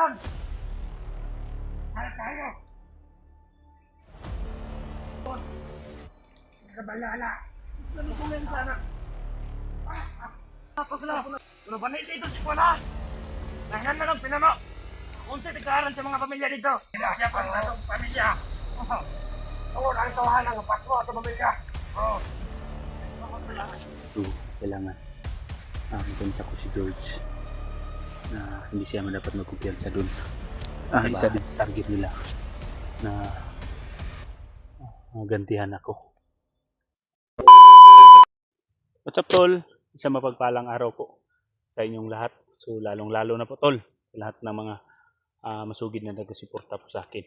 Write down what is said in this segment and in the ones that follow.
doon! Tayo tayo! Nagkabalala! Ano ko ngayon sana? Tapos na! Ano ba na dito si Kuala? Lahan na lang pinano! Kung sa tigkaran sa mga pamilya dito! Kaya pa rin itong pamilya! Oo, nakitawahan ang pasko at pamilya! Oo! So, kailangan kumpensa ko si George na hindi siya dapat magkumpiyansa dun. Isa din sa target nila na gantihan ako. What's up, tol? Isang mapagpalang araw po sa inyong lahat. So, lalong-lalo na po, tol, sa lahat ng mga masugid na nagsuporta po sa akin.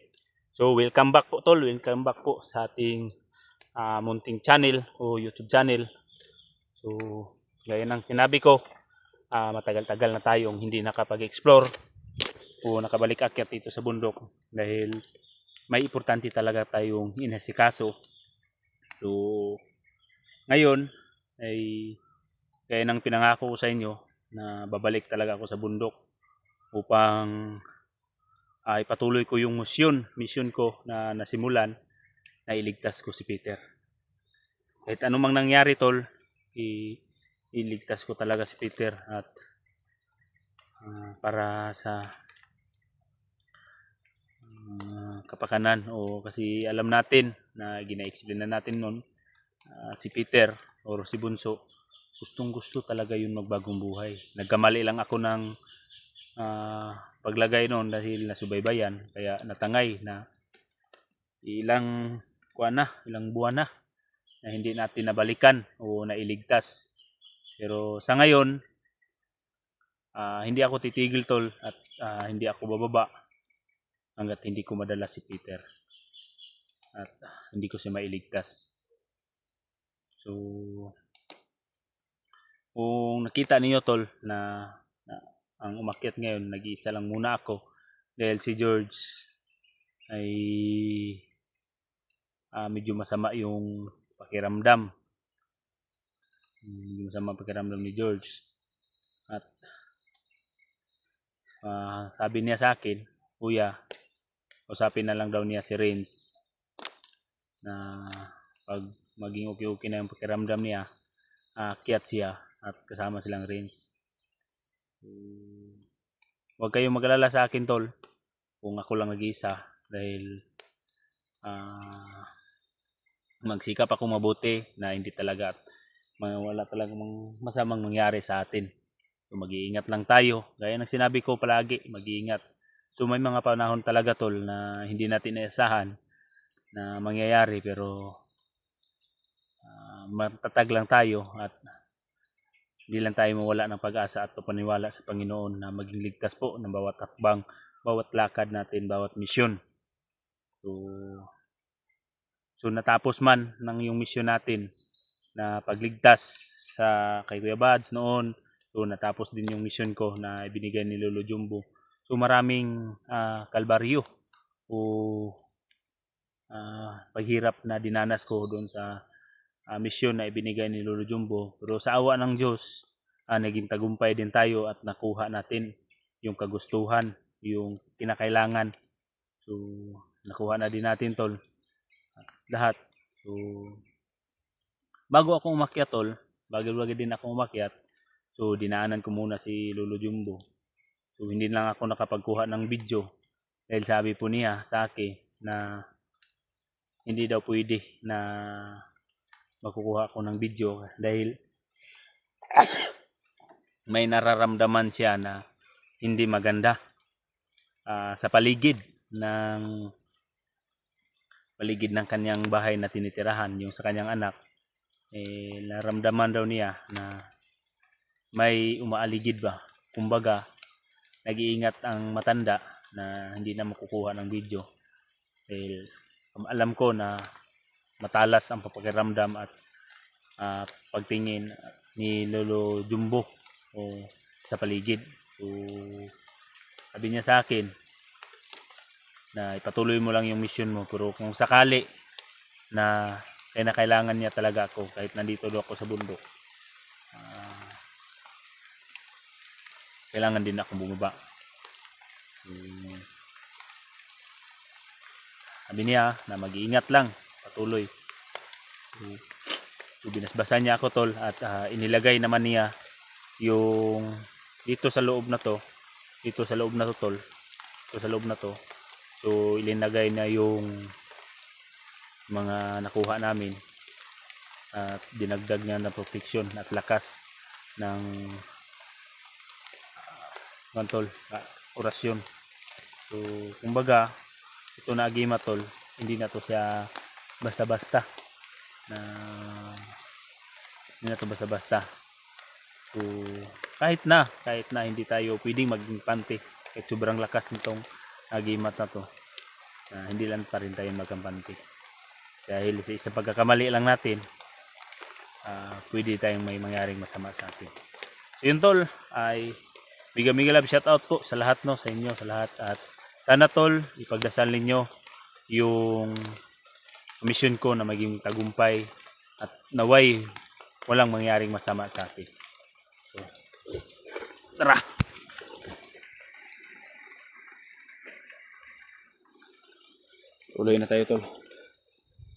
So, welcome back po, tol. Welcome back po sa ating munting channel o YouTube channel. So, gaya ng sinabi ko, matagal-tagal na tayong hindi nakapag-explore o nakabalik akyat dito sa bundok dahil may importante talaga tayong inasikaso. So, ngayon ay gaya ng pinangako ko sa inyo na babalik talaga ako sa bundok upang ipatuloy ko yung mission ko na nasimulan na iligtas ko si Peter. Kahit anumang nangyari, tol, iligtas ko talaga si Peter at para sa kapakanan o kasi alam natin na gina-explain na natin noon si Peter o si Bunso gustong gusto talaga yun magbagong buhay. Nagkamali lang ako ng paglagay noon dahil nasubaybayan kaya natangay na ilang buwan na hindi natin nabalikan o nailigtas. Pero sa ngayon, hindi ako titigil, tol, at hindi ako bababa hanggat hindi ko madala si Peter at hindi ko siya mailigtas. So, kung nakita niyo, tol, na ang umakyat ngayon, nag-iisa lang muna ako dahil si George ay medyo masama yung pakiramdam. Medyo masama pakiramdam ni George. At sabi niya sa akin, kuya, usapin na lang daw niya si Renz na pag maging okay na yung pakiramdam niya, akyat siya at kasama silang Renz. Huwag kayong mag-alala sa akin, tol, kung ako lang nag-iisa dahil magsikap ako mabuti na hindi talaga wala talagang masamang mangyari sa atin. So, mag-iingat lang tayo. Gaya ng sinabi ko palagi, mag-iingat. So, may mga panahon talaga, tol, na hindi natin inaasahan na mangyayari pero matatag lang tayo at hindi lang tayo mawala ng pag-asa at paniwala sa Panginoon na maging ligtas po ng bawat hakbang, bawat lakad natin, bawat misyon. So natapos man ng yung misyon natin na pagligtas sa kay Kuya Bads noon. So natapos din yung mission ko na ibinigay ni Lolo Jumbo. So maraming kalbaryo o paghirap na dinanas ko doon sa mission na ibinigay ni Lolo Jumbo. Pero sa awa ng Diyos, naging tagumpay din tayo at nakuha natin yung kagustuhan, yung kinakailangan. So nakuha na din natin, tol, lahat. So bago ako umakyat, tol, bago din ako umakyat, so dinaanan ko muna si Lolo Jumbo. So hindi lang ako nakapagkuha ng video dahil sabi po niya sa akin na hindi daw pwede na makukuha ako ng video dahil may nararamdaman siya na hindi maganda sa paligid ng kanyang bahay na tinitirahan, yung sa kanyang anak. Naramdaman daw niya na may umaaligid ba, kumbaga nag-iingat ang matanda na hindi na makukuha ng video dahil alam ko na matalas ang papakiramdam at pagtingin ni Lolo Jumbo o sa paligid. So sabi niya sa akin na ipatuloy mo lang yung mission mo, pero kung sakali na kailangan niya talaga ako kahit nandito do ako sa bundok, kailangan din ako bumaba. Hmm. Sabi niya na mag-iingat lang patuloy. So, binasbasan niya ako tol at inilagay naman niya yung dito sa loob na to, dito sa loob na to tol, dito sa loob na to. So ilinagay na yung mga nakuha namin at dinagdag niya na protection at lakas ng tol, orasyon. So kumbaga ito na agima tol, hindi na to siya basta-basta na hindi na to basta-basta. So kahit na hindi tayo pwedeng maging pante kahit sobrang lakas nitong agimat na to, hindi lang pa rin tayo magkampante dahil sa isang pagkakamali lang natin, pwede tayong may mangyaring masama sa atin. So yun tol, ay mega love shoutout po sa lahat, no, sa inyo, sa lahat, at sana tol ipagdasal ninyo yung mission ko na maging tagumpay at naway walang mangyaring masama sa atin. So, tara! Tuloy na tayo tol.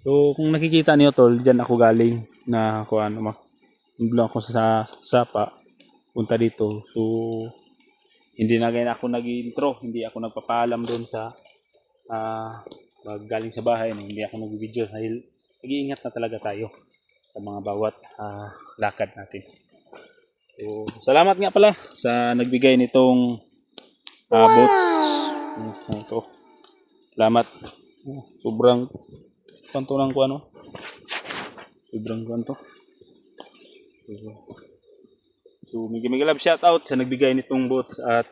So kung nakikita niyo tol, diyan ako galing na kuan lang ako sa sapa punta dito. So hindi na ganyan ako nag-intro, hindi ako nagpapaalam doon sa galing sa bahay, no? Hindi ako nag-video dahil nag-iingat na talaga tayo sa mga bawat lakad natin. So salamat nga pala sa nagbigay nitong boats. Ito. Salamat. Sobrang kanto ng kuano. Sobrang kanto. So mega love shout out sa nagbigay nitong boats at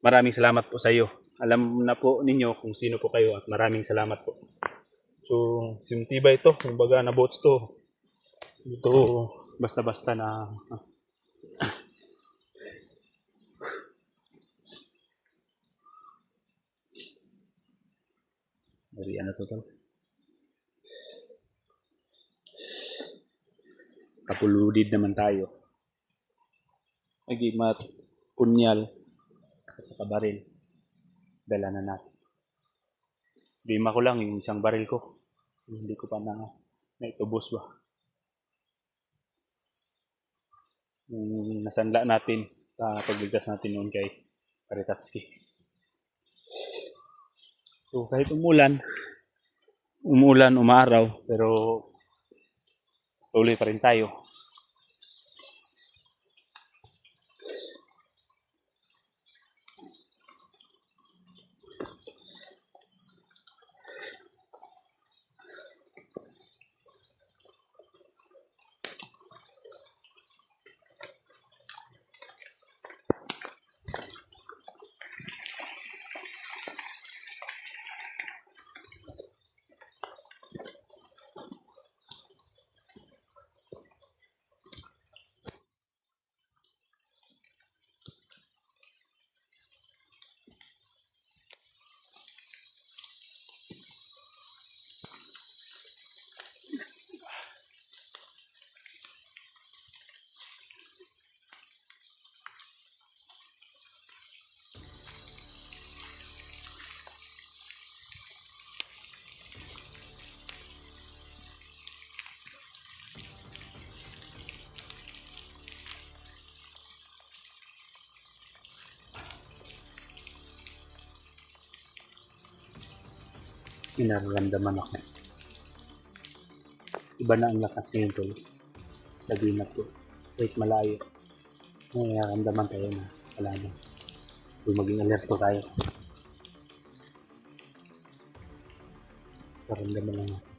maraming salamat po sa iyo. Alam na po ninyo kung sino po kayo at maraming salamat po. So simtiba ito, kumbaga na boats to. Ito basta-basta na dari ano to tol. Kapuludid naman tayo. Agimat, punyal, at saka baril. Dala na natin. Lima ko lang yung isang baril ko. Hindi ko pa naitubos ba. Yung nasanla natin sa pagbigkas natin noon kay Paritatski. So kahit umulan, umaraw, pero tuloy pa rin tayo. Inaramdaman ako. Iba na ang lakas ngayon tol. Laginat ko. Kahit malayo. Nararamdaman tayo na wala na. Kung maging alerto tayo. Naramdaman lang ako.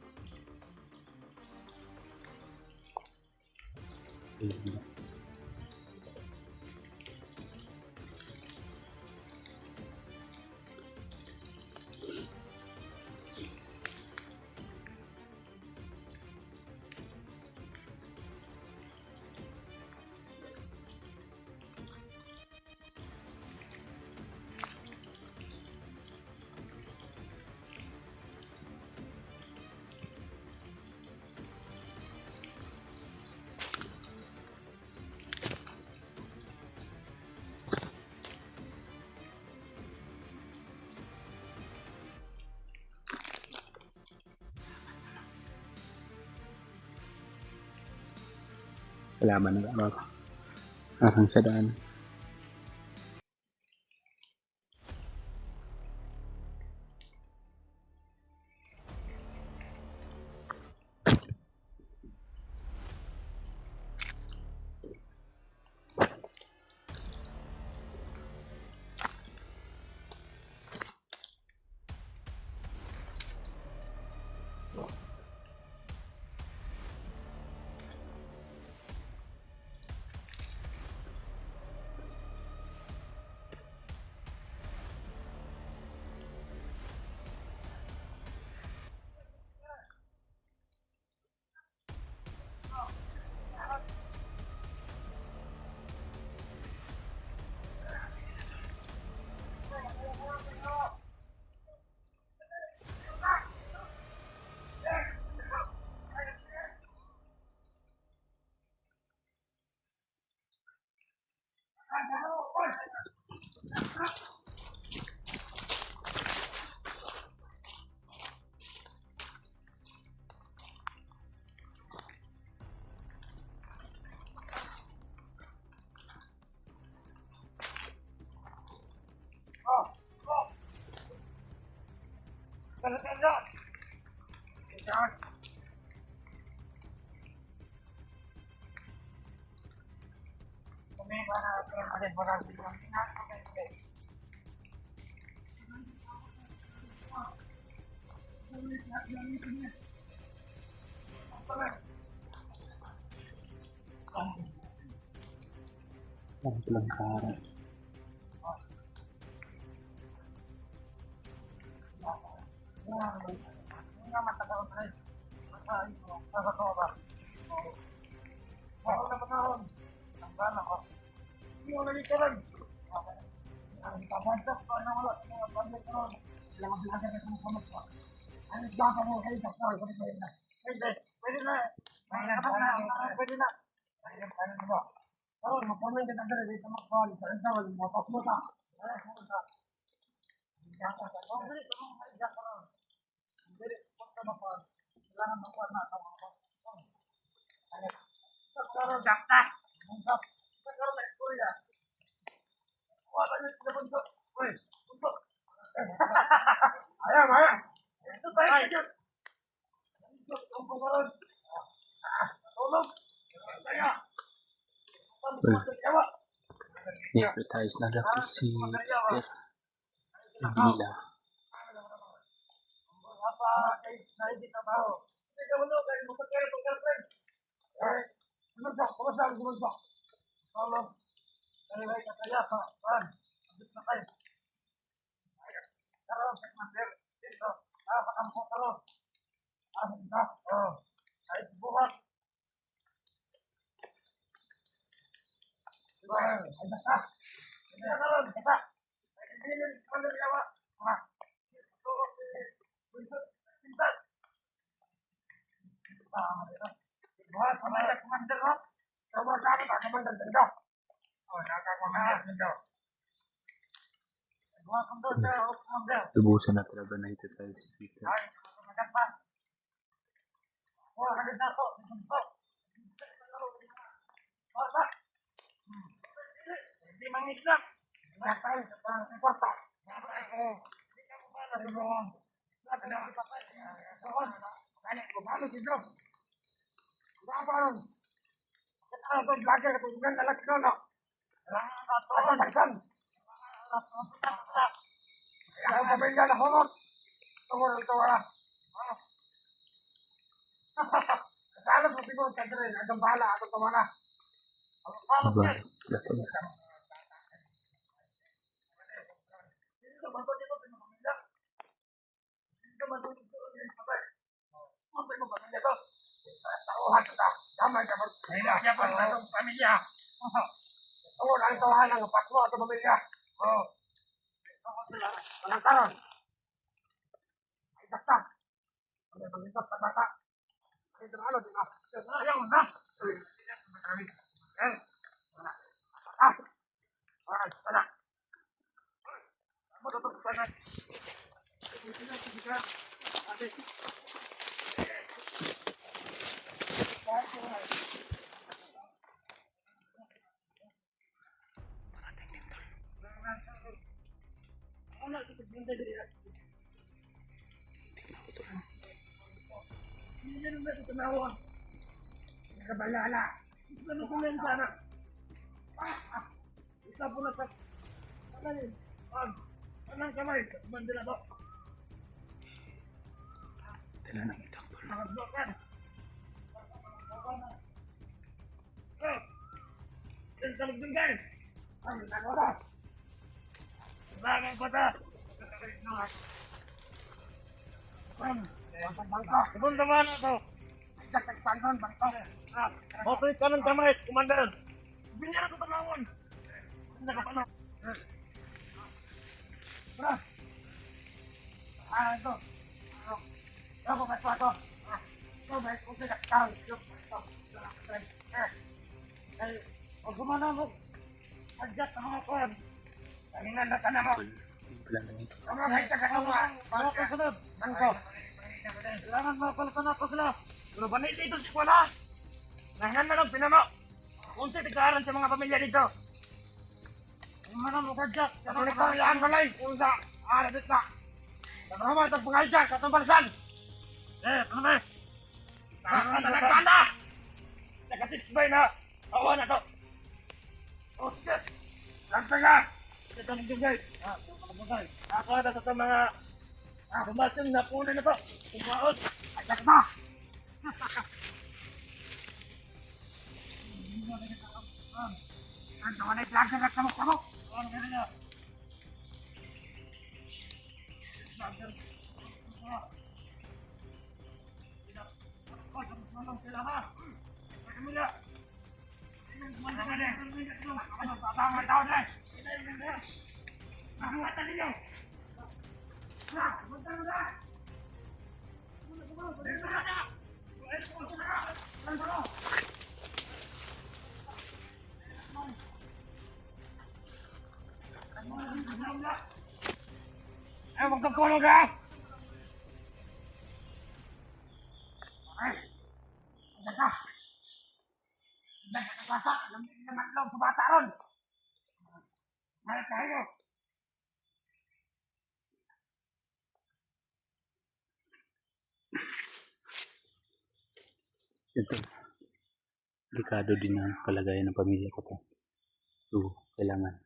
kalaban na ba? Arang sa daan. Ang pelengkara. Advertise na daw si Peter Nabila. Lubusan na talaga na ito tayo si Peter. Aba, dapat na. Ako na, sige, bintay dito. Hindi na naman ito tumawa. Nakabalala. Ano ko ngayon sana? Isa po na sa... Ano yun? Anong kamay? Bandila to. Dala ng itak, tol. Nakablokan. Yan sa magbingay. Ay, nagawa. Bagay ko ta. Ibang naman na to. Nagtagtangan, bangko. Okay, kanan kamay, kumandan. Binira ko tanawon. Nakapano. Bra. Ito. Ako kaswa to. Ito, may kung sinaktaw. Ay, huwag gumana mo. Adjust ang mga kuwan. Kalingan na ka na mo. Wala lang ito. Ang mga kahit ka mo. Mga kasunod. Bangko. Kailangan mapalitan ako sila. Pero banit dito sa eskwela. Nahinan na lang pinano. Kung sa'y tigaaran sa mga pamilya dito. Yung mga mukadyak. Kapag ito ang balay. Kung sa arabit na. Naman itong pangaydak. Katong balasan. Ano ba? Nagkanda! Naka-6 na. Awa na to. Oh, shit. Lantay ka. Ito ng dugay. Ako na sa mga bumasing na puno na to. Kumaot. Ayak na. Ang tawa na itlaga na kamok-kamok. Ano ka na? Ay, wag kang kulog ha! Ay! Ang ka! Ang bata! Naman lang sa bata ron! Ay, tayo! Ito. Delikado din ang kalagayan ng pamilya ko to. So, kailangan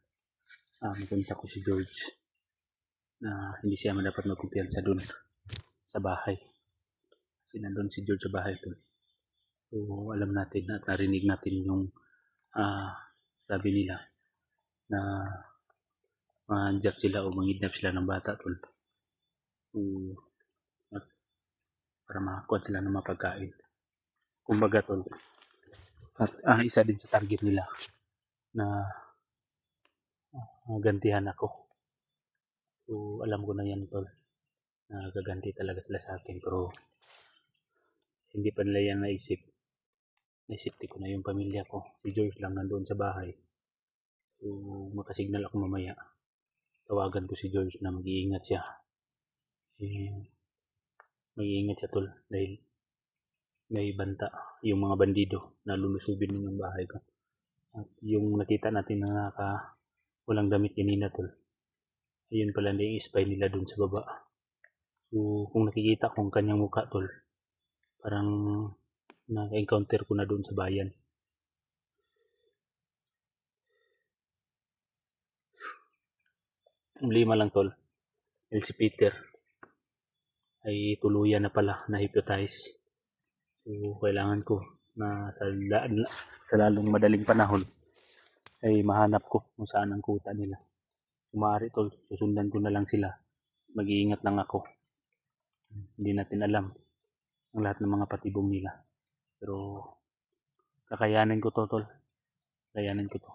mapunta ko si George na hindi siya dapat magkumpiyansa doon sa bahay. Kasi nandun si George sa bahay to. So, alam natin at narinig natin yung sabi nila na ma-jack sila o mangidnap sila ng bata tol. So, para makakuha sila ng mapagkain. Kumbaga tol. At isa din sa target nila na gantihan ako. So, alam ko na yan tol. Na gaganti talaga sila sa akin. Pero, hindi pa nila yan naisip. Naisip ko na yung pamilya ko. Si George lang nandoon sa bahay. So, makasignal ako mamaya. Tawagan ko si George na mag-iingat siya. Mag-iingat siya tol. Dahil may banta yung mga bandido na lulusubin ng bahay ko. At yung nakita natin na walang damit kanina tol. Ayun pala na yung spy nila dun sa baba. So, kung nakikita kong kanyang mukha tol, parang na-encounter ko na dun sa bayan. Lima lang tol. Si Peter ay tuluyan na pala na hypnotize. So, kailangan ko na sa lalong madaling panahon ay mahanap ko kung saan ang kuta nila. Kumari tol, susundan ko na lang sila. Mag-iingat lang ako. Hindi natin alam ang lahat ng mga patibong nila. Pero kakayanin ko to tol. Kakayanin ko to.